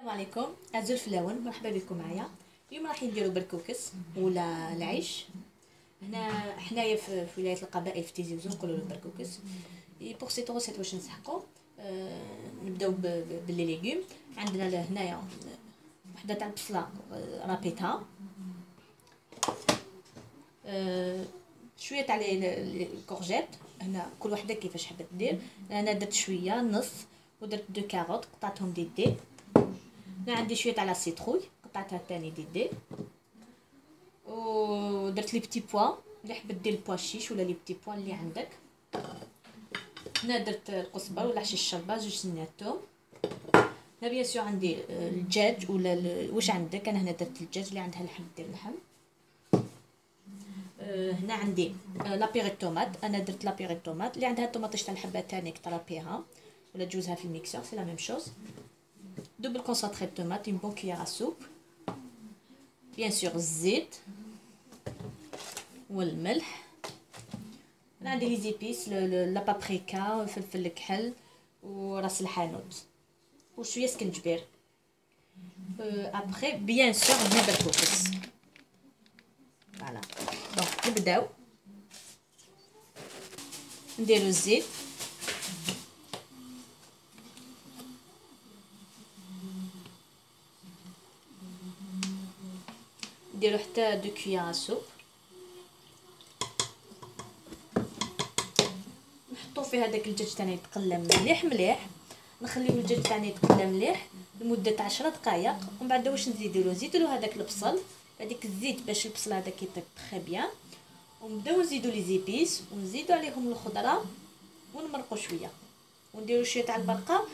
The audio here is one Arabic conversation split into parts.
السلام عليكم اعزائي الفلاون، مرحبا بكم معايا. اليوم راح نديرو بركوكس ولا العيش. هنا حنايا في ولايه القبائل في تيزي وزو نقولوا له بركوكس. بوغ سيت روسيت واش نسحقوا. نبداو باللي ليغوم. عندنا هنايا وحده تاع البصله رابيتها، شويه تاع الكورجيت. هنا كل وحده كيفاش حبت دير. انا درت شويه نص، ودرت دو كاروت قطعتهم دي. هنا عندي شويه تاع لا سيتروي قطعتها تاني دي. ودرت لي بتي بوا اللي حبت دير البوا شيش ولا لي بتي بوا اللي عندك. هنا درت القزبر ولا حشيش الشربه، زوج سنات توم. هنا بيان سور عندي الدجاج ولا واش عندك. انا هنا درت الدجاج، اللي عندها لحم دير لحم. هنا عندي لابيغي طوماط، انا درت لابيغي طوماط. اللي عندها طوماطيش تاع الحبه تانيك طرابيها ولا تجوزها في الميكسور، سي لا ميم شوز. دوبل كونسونطري طوماط، اون بون كويير ا سوب. بيان سور الزيت والملح. انا عندي لي زيبيس، لا بابريكا، فلفل الكحل وراس الحانوت وشويه سكنجبير. ابري بيان سور ندير بركوكس. فوالا دونك نبداو نديرو الزيت. نديرو حتى 2 كويير سوب. نحطو فيه هذاك الدجاج تاعنا يتقلى مليح مليح. نخليو الدجاج تاعنا يتقلى مليح لمده 10 دقائق. ومن بعد واش نزيدولو، نزيدولو هذاك البصل، هذيك الزيت باش البصل هذاك يطيب تري بيان. ونبداو نزيدو لي زيبيس ونزيدو عليهم الخضره ونمرقو شويه. ونديرو شويه تاع البرقه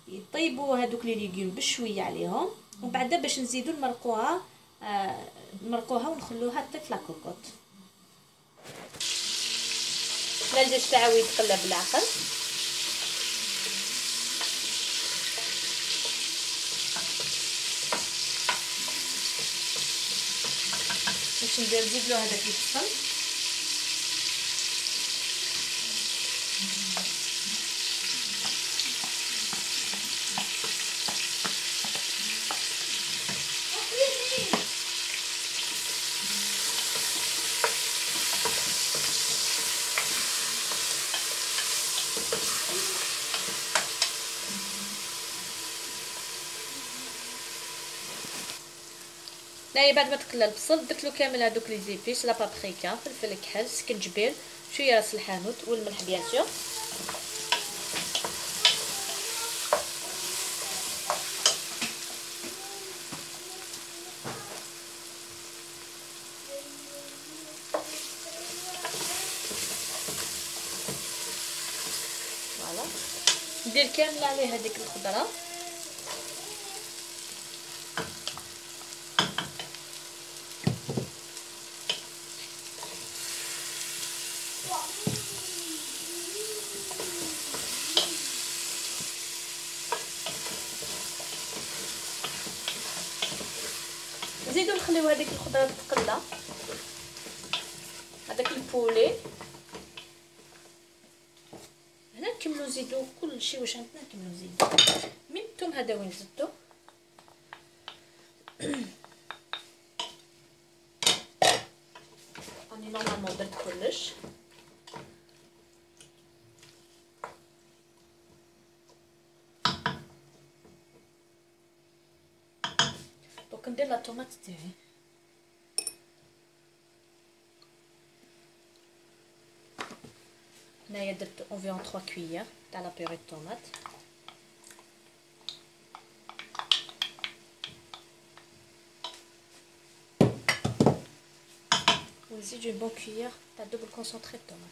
يطيبوا هذوك لي ليغوم بشويه عليهم. ومن بعد باش نزيدو نمرقوها ونخلوها تطيب في لاكوكوط. الدجاج تاعو يتقلى بالعقل. باش نزيدلو هذاك البصل. لا بعد ما تقلى البصل درتلو كامل هذوك لي زيبيس، لا بابريكا، فلفل كحل، سكنجبير، شويه راس الحانوت والملح بيان سور. فوالا ندير كامل عليه هذيك الخضره. نزيدو نخليو هذيك الخضره تتقلى، هذاك البولي. هنا نكملو نزيدو كلشي واش عندنا، نكملو نزيدو من الثوم هذا وين زدتو. راني نورمالمون درت كلش. دوك ندير لا طوماط تاعي. هنايا درت انفيرون 3 كويير تاع لا بيوري طوماط. ونزيد اون بون كويير تاع دوبل كونسونطري طوماط.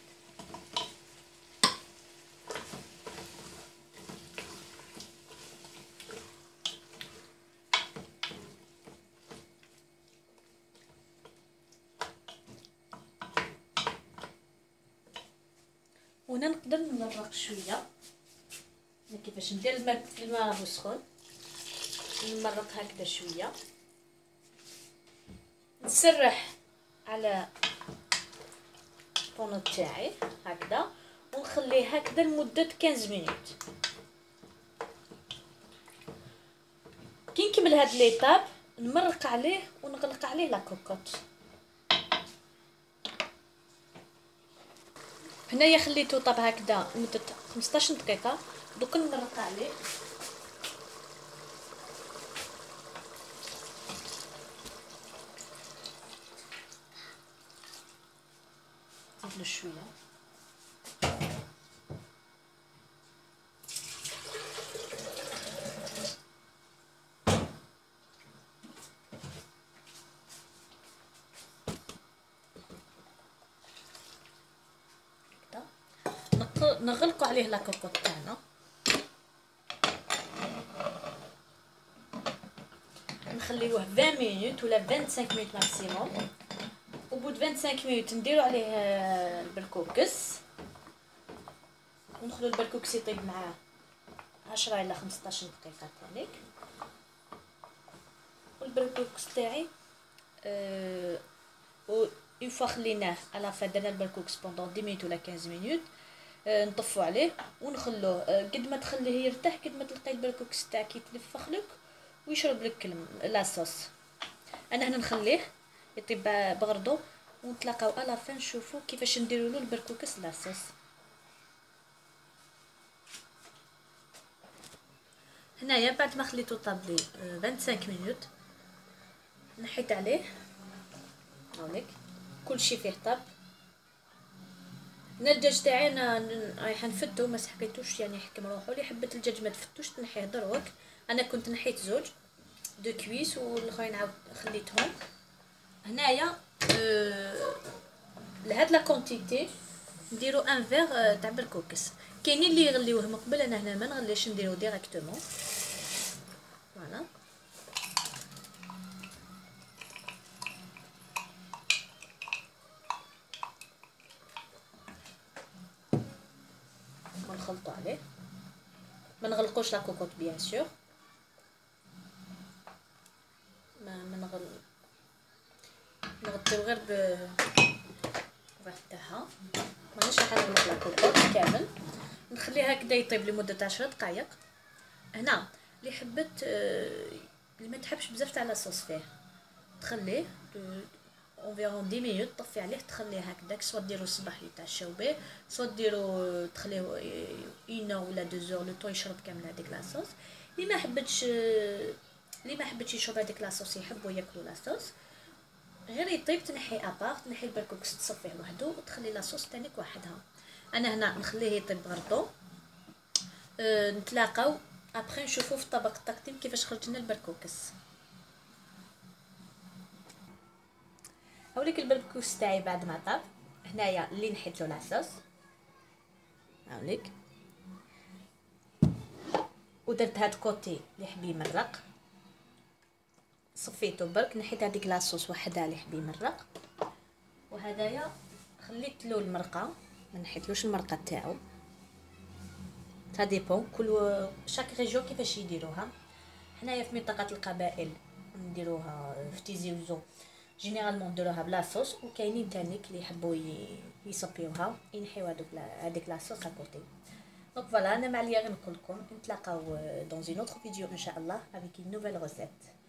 وهنا نقدر نمرق شويه. كيفاش ندير الماء راهو سخون، نمرق هكذا شويه، نسرح على الطونو تاعي هكذا ونخليه هكذا لمده 15 مينوت. كي نكمل هاد ليطاب، نمرق عليه ونغلق عليه لا كوكوط. هنايا خليته طاب هكذا لمده 15 دقيقه. دوك نمرق عليه. نزيدلو شويه. نغلقوا عليه لا كوكوط تاعنا. نخليوه 20 مينوت ولا 25 مينوت ماكسيموم. وبعد 25 مينوت نديرو عليه البركوكس ونخلو البركوكس يطيب معاه 10 الى 15 دقيقه تانيك. والبركوكس تاعي و اون فوا خليناه على فا درنا البركوكس بوندون 10 مينوت ولا 15 مينوت. نطفو عليه ونخلوه قد ما تخليه يرتاح قد ما تلقاي البركوكس تاعك يتنفخ لك ويشرب لك لاصوص. انا هنا نخليه يطيب بغردو ونتلاقاو على فين نشوفوا كيفاش نديروا له البركوكس لاصوص. هنايا بعد ما خليته طاب لي 25 مينوت نحيت عليه. هاوليك كلشي فيه طاب. انا الدجاج تاعي انا رايحه نفتو ما سحقيتوش يعني يحكم روحو. اللي حبت الدجاج ما تفتوش تنحيه دروك. انا كنت نحيت زوج دو كويس والاخرين عاود خليتهم. هنايا لهاد لا كونتيتي نديرو ان فيغ تاع بركوكس. كاينين اللي يغليوه من قبل، انا هنا ما نغليش نديرو ديريكتومون. فوالا ونخلطو عليه. ما نغلقوش لا كوكوط بيان سور. ما نغطيو غير تاعها. مانيش راح نغلق لا كوكوط كامل. نخليه هكذا يطيب لمده 10 دقائق. هنا اللي حبت اللي ما تحبش بزاف تاع لاصوص فيه تخليه اونفيرون 10 مينوت. طفي عليه تخليه هكذاك، سوا ديرو الصباح يتعشاو به، سوا ديرو تخليه 1 ولا 2 اور لو طو يشرب كامل هذيك لاصوص. اللي ما حبتش يشرب هذيك لاصوص يحبوا ياكلوا لاصوص غير يطيب تنحي ابار، تنحي البركوكس تصفيه وحده وتخلي لاصوص تانيك وحدها. انا هنا نخليه يطيب غردو. نتلاقاو ابخي نشوفوا في الطبق التقديم كيفاش خرج لنا البركوكس. هاوليك البركوكس تاعي بعد ما طاب. هنايا اللي نحيت له لاصوص هاوليك، ودرت هاد كوتي اللي حبي يمرق صفيته برك. نحيت هذيك لاصوص وحدها اللي حبي يمرق، وهدايا خليت له المرقه ما نحيتلوش المرقه تاعو. تا ديبون كل شاك ريجيون كيفاش يديروها. حنايا في منطقه القبائل نديروها في تيزي وزو جينيرالمون نديروها بلا صوص، وكاينين تانيك اللي يحبوا يصفيوها ينحيو هذيك لا صوص اكوتي. دونك فوالا انا ما عليا غير نقول لكم نتلاقاو دون اون اوتر فيديو ان شاء الله avec une nouvelle recette.